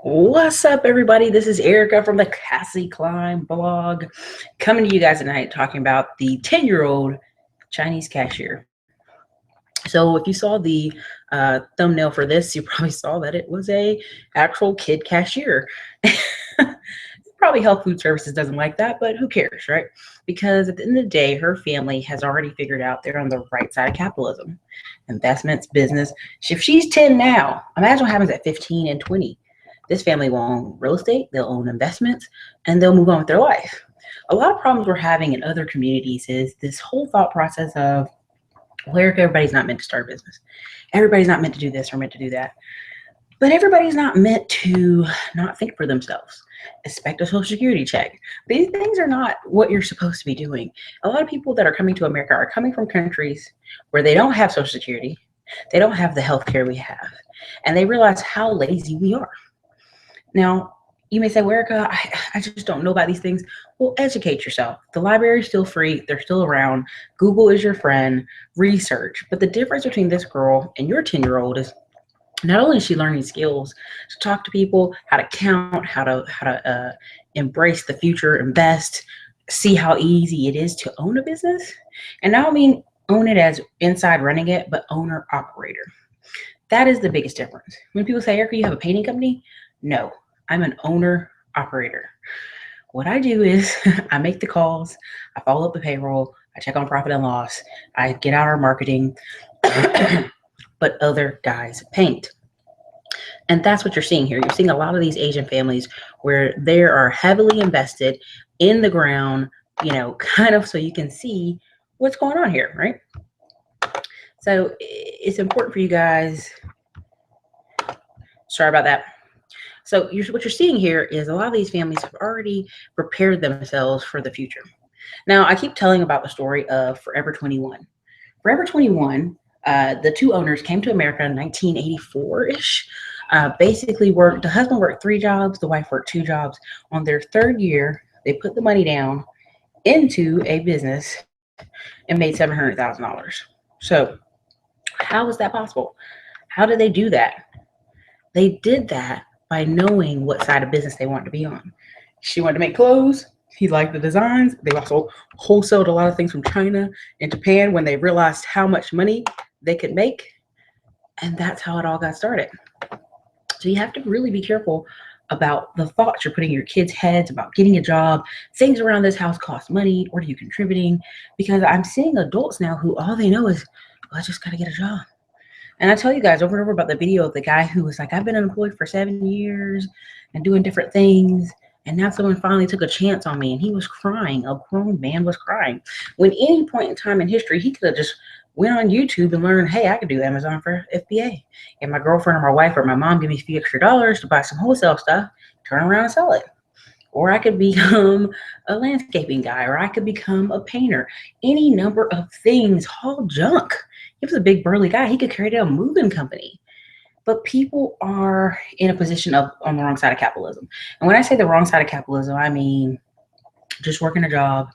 What's up, everybody? This is Erica from the Cassie Climb blog, coming to you guys tonight talking about the 10-year-old Chinese cashier. So if you saw the thumbnail for this, you probably saw that it was a actual kid cashier. Probably Health Food Services doesn't like that, but who cares, right? Because at the end of the day, her family has already figured out they're on the right side of capitalism. Investments, business. If she's 10 now, imagine what happens at 15 and 20. This family will own real estate, they'll own investments, and they'll move on with their life. A lot of problems we're having in other communities is this whole thought process of, well, Eric, everybody's not meant to start a business. Everybody's not meant to do this or meant to do that. But everybody's not meant to not think for themselves. Expect a Social Security check. These things are not what you're supposed to be doing. A lot of people that are coming to America are coming from countries where they don't have Social Security, they don't have the health care we have, and they realize how lazy we are. Now, you may say, well, Erica, I just don't know about these things. Well, educate yourself. The library is still free. They're still around. Google is your friend. Research. But the difference between this girl and your 10-year-old is not only is she learning skills to talk to people, how to count, how to embrace the future, invest, see how easy it is to own a business. And I don't mean own it as inside running it, but owner operator. That is the biggest difference. When people say, Erica, you have a painting company? No, I'm an owner operator. What I do is I make the calls, I follow up the payroll, I check on profit and loss, I get out our marketing, but other guys paint. And that's what you're seeing here. You're seeing a lot of these Asian families where they are heavily invested in the ground, kind of so you can see what's going on here, right? So it's important for you guys. Sorry about that. So what you're seeing here is a lot of these families have already prepared themselves for the future. Now, I keep telling about the story of Forever 21. Forever 21, the two owners came to America in 1984-ish. Basically the husband worked 3 jobs, the wife worked 2 jobs. On their 3rd year, they put the money down into a business and made $700,000. So how was that possible? How did they do that? They did that by knowing what side of business they wanted to be on. She wanted to make clothes. He liked the designs. They also wholesaled a lot of things from China and Japan when they realized how much money they could make. And that's how it all got started. So you have to really be careful about the thoughts you're putting in your kids' heads about getting a job. Things around this house cost money. What are you contributing? Because I'm seeing adults now who all they know is, well, I just got to get a job. And I tell you guys over and over about the video of the guy who was like, I've been unemployed for 7 years and doing different things. And now someone finally took a chance on me. And he was crying. A grown man was crying. When any point in time in history, he could have just went on YouTube and learned, hey, I could do Amazon for FBA. And my girlfriend or my wife or my mom give me a few extra dollars to buy some wholesale stuff, turn around and sell it. Or I could become a landscaping guy, or I could become a painter. Any number of things, haul junk. He was a big burly guy. He could carry a moving company. But people are in a position on the wrong side of capitalism. And when I say the wrong side of capitalism, I mean just working a job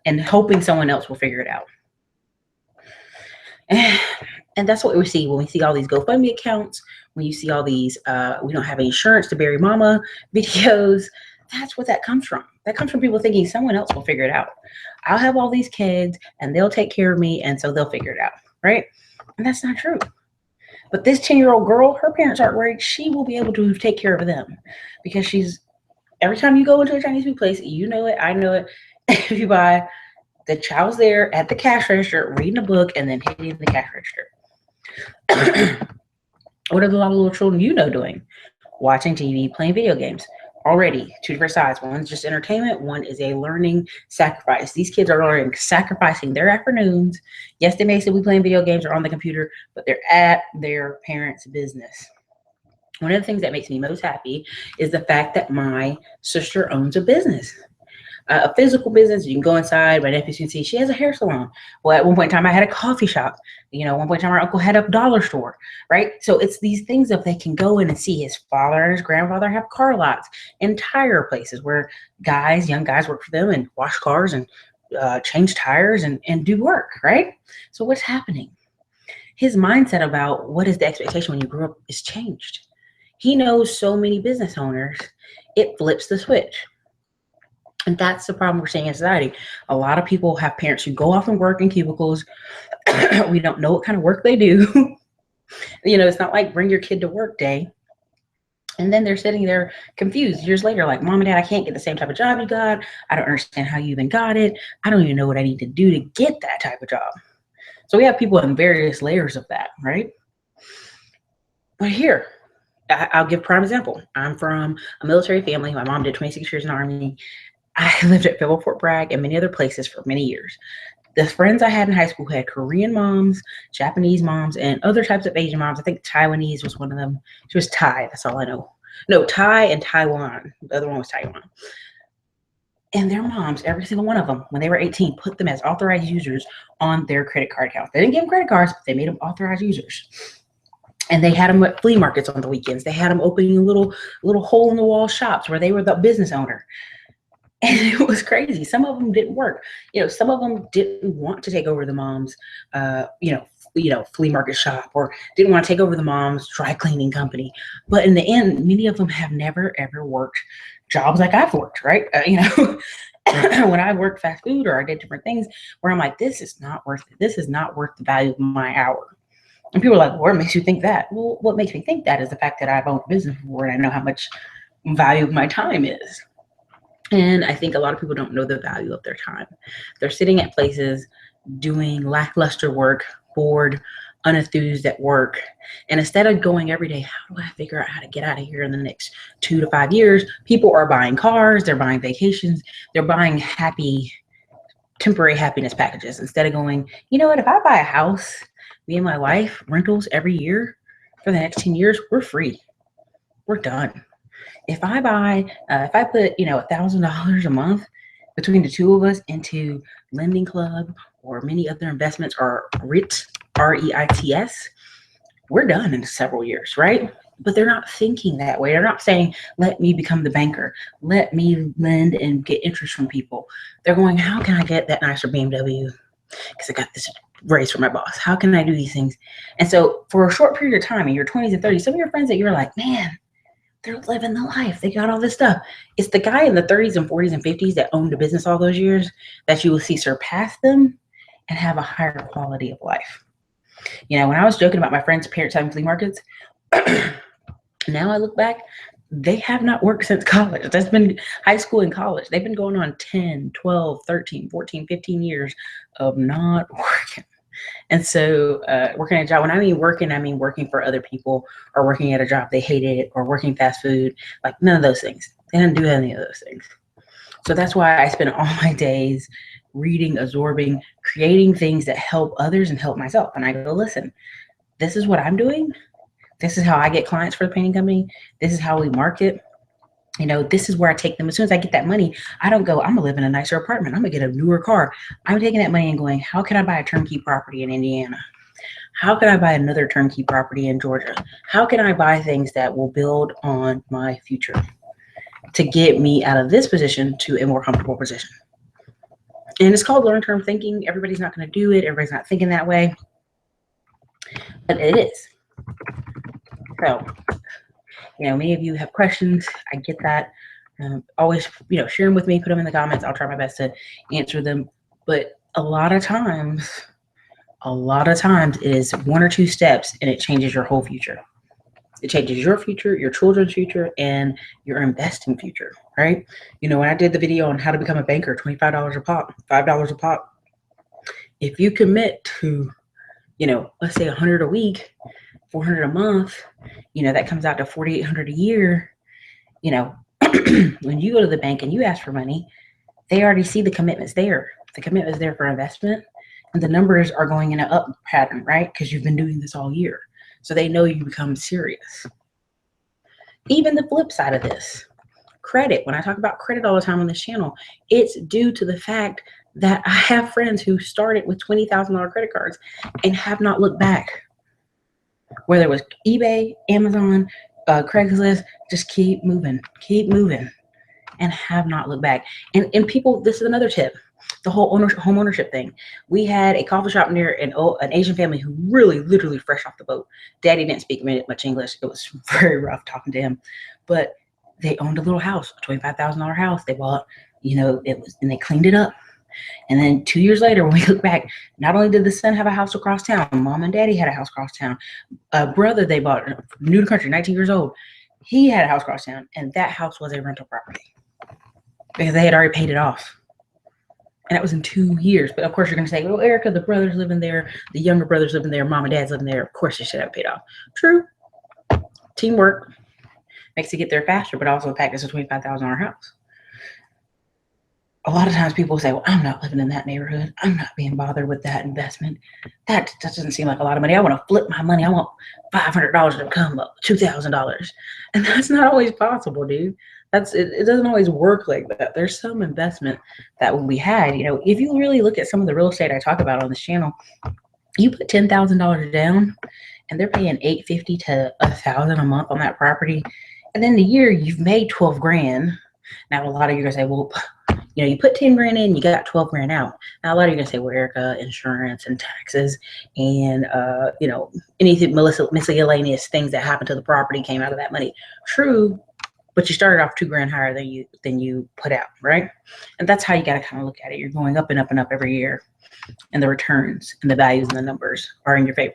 and hoping someone else will figure it out. And that's what we see when we see all these GoFundMe accounts, when you see all these we don't have any insurance to bury mama videos. That's what that comes from. That comes from people thinking someone else will figure it out. I'll have all these kids and they'll take care of me, and so they'll figure it out, right? And that's not true. But this 10-year-old girl, her parents aren't worried. She will be able to take care of them because every time you go into a Chinese food place, you know it, I know it. If you buy, the child's there at the cash register reading a book and then hitting the cash register. What are a lot of little children you know doing? Watching TV, playing video games. Already 2 different sides. One's just entertainment. One is a learning sacrifice. These kids are learning, sacrificing their afternoons. Yes, they may still be playing video games or on the computer, but they're at their parents' business. One of the things that makes me most happy is the fact that my sister owns a business. A physical business. You can go inside. My nephews can see she has a hair salon. Well, at one point in time, I had a coffee shop. At one point in time, our uncle had a dollar store, right? So it's these things that they can go in and see. His father and his grandfather have car lots and tire places where young guys work for them and wash cars and change tires and do work, right? So what's happening? His mindset about what is the expectation when you grow up is changed. He knows so many business owners, it flips the switch. And that's the problem we're seeing in society. A lot of people have parents who go off and work in cubicles. We don't know what kind of work they do. It's not like bring your kid to work day. And then they're sitting there confused years later, like, Mom and Dad, I can't get the same type of job you got. I don't understand how you even got it. I don't even know what I need to do to get that type of job. So we have people in various layers of that, right? But here, I'll give a prime example. I'm from a military family. My mom did 26 years in the Army. I lived at Fayetteville, Fort Bragg, and many other places for many years. The friends I had in high school had Korean moms, Japanese moms, and other types of Asian moms. I think Taiwanese was one of them. She was Thai. That's all I know. No, Thai and Taiwan. The other one was Taiwan. And their moms, every single one of them, when they were 18, put them as authorized users on their credit card account. They didn't give them credit cards, but they made them authorized users. And they had them at flea markets on the weekends. They had them opening little hole-in-the-wall shops where they were the business owner. And it was crazy. Some of them didn't work. Some of them didn't want to take over the mom's, flea market shop, or didn't want to take over the mom's dry cleaning company. But in the end, many of them have never, ever worked jobs like I've worked, right? When I worked fast food or I did different things where I'm like, this is not worth it. This is not worth the value of my hour. And people are like, well, what makes you think that? Well, what makes me think that is the fact that I've owned a business before and I know how much value of my time is. And I think a lot of people don't know the value of their time. They're sitting at places doing lackluster work, bored, unenthused at work. And instead of going every day, how do I figure out how to get out of here in the next 2 to 5 years? People are buying cars, they're buying vacations, they're buying temporary happiness packages. Instead of going, you know what, if I buy a house, me and my wife, rentals every year for the next 10 years, we're free. We're done. If I put, $1,000 a month between the two of us into Lending Club or many other investments, or REITs, REITs, we're done in several years, right? But they're not thinking that way. They're not saying, let me become the banker. Let me lend and get interest from people. They're going, how can I get that nicer BMW? Because I got this raise from my boss. How can I do these things? And so for a short period of time in your 20s and 30s, some of your friends that you're like, man, they're living the life. They got all this stuff. It's the guy in the 30s and 40s and 50s that owned a business all those years that you will see surpass them and have a higher quality of life. When I was joking about my friends' parents having flea markets, now I look back, they have not worked since college. That's been high school and college. They've been going on 10, 12, 13, 14, 15 years of not working. And so working a job, when I mean working, I mean working for other people, or working at a job they hated, or working fast food, like none of those things. They didn't do any of those things. So that's why I spend all my days reading, absorbing, creating things that help others and help myself. And I go, listen, this is what I'm doing. This is how I get clients for the painting company. This is how we market. This is where I take them. As soon as I get that money, I don't go, I'm gonna live in a nicer apartment, I'm gonna get a newer car. I'm taking that money and going, how can I buy a turnkey property in Indiana? How can I buy another turnkey property in Georgia? How can I buy things that will build on my future to get me out of this position to a more comfortable position? And it's called long-term thinking. Everybody's not going to do it. Everybody's not thinking that way, but it is. So, many of you have questions. I get that. Always, share them with me, put them in the comments. I'll try my best to answer them. But a lot of times it is 1 or 2 steps and it changes your whole future. It changes your future, your children's future, and your investing future, right? When I did the video on how to become a banker, $25 a pop, $5 a pop, if you commit to, let's say 100 a week, 400 a month, that comes out to 4,800 a year. When you go to the bank and you ask for money, they already see the commitments there. The commitment is there for investment, and the numbers are going in an up pattern, right? Because you've been doing this all year. So they know you become serious. Even the flip side of this, credit. When I talk about credit all the time on this channel, it's due to the fact that I have friends who started with $20,000 credit cards and have not looked back. Whether it was eBay, Amazon, Craigslist, just keep moving, and have not looked back. And people, this is another tip. the whole home ownership thing. We had a coffee shop near an Asian family who really, literally fresh off the boat. Daddy didn't speak much English. It was very rough talking to him, but they owned a little house, a $25,000 house. They bought, and they cleaned it up. And then 2 years later, when we look back, not only did the son have a house across town, mom and daddy had a house across town. A brother they bought, new to country, 19 years old, he had a house across town, and that house was a rental property because they had already paid it off. And that was in 2 years. But of course, you're going to say, well, Erica, the brothers living there, the younger brothers living there, mom and dad's living there. Of course, they should have paid off. True. Teamwork makes it get there faster, but also the fact it's a $25,000 house. A lot of times people say, well, I'm not living in that neighborhood. I'm not being bothered with that investment. That doesn't seem like a lot of money. I want to flip my money. I want $500 to come up, $2,000. And that's not always possible, dude. It doesn't always work like that. There's some investment that will be had. If you really look at some of the real estate I talk about on this channel, you put $10,000 down and they're paying $850 to $1,000 a month on that property. And then the year you've made 12 grand. Now, a lot of you are going to say, well, you put 10 grand in, you got 12 grand out. Now, a lot of you are going to say, well, Erica, insurance and taxes and, anything miscellaneous things that happened to the property came out of that money. True, but you started off 2 grand higher than you put out, right? And that's how you got to kind of look at it. You're going up and up and up every year, and the returns and the values and the numbers are in your favor.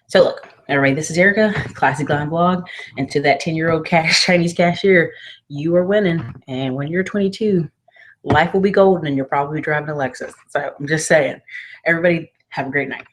So look, everybody, this is Erica, Classy Climb Blog, and to that 10-year-old Chinese cashier, you are winning. And when you're 22, life will be golden and you'll probably be driving a Lexus. So I'm just saying, everybody have a great night.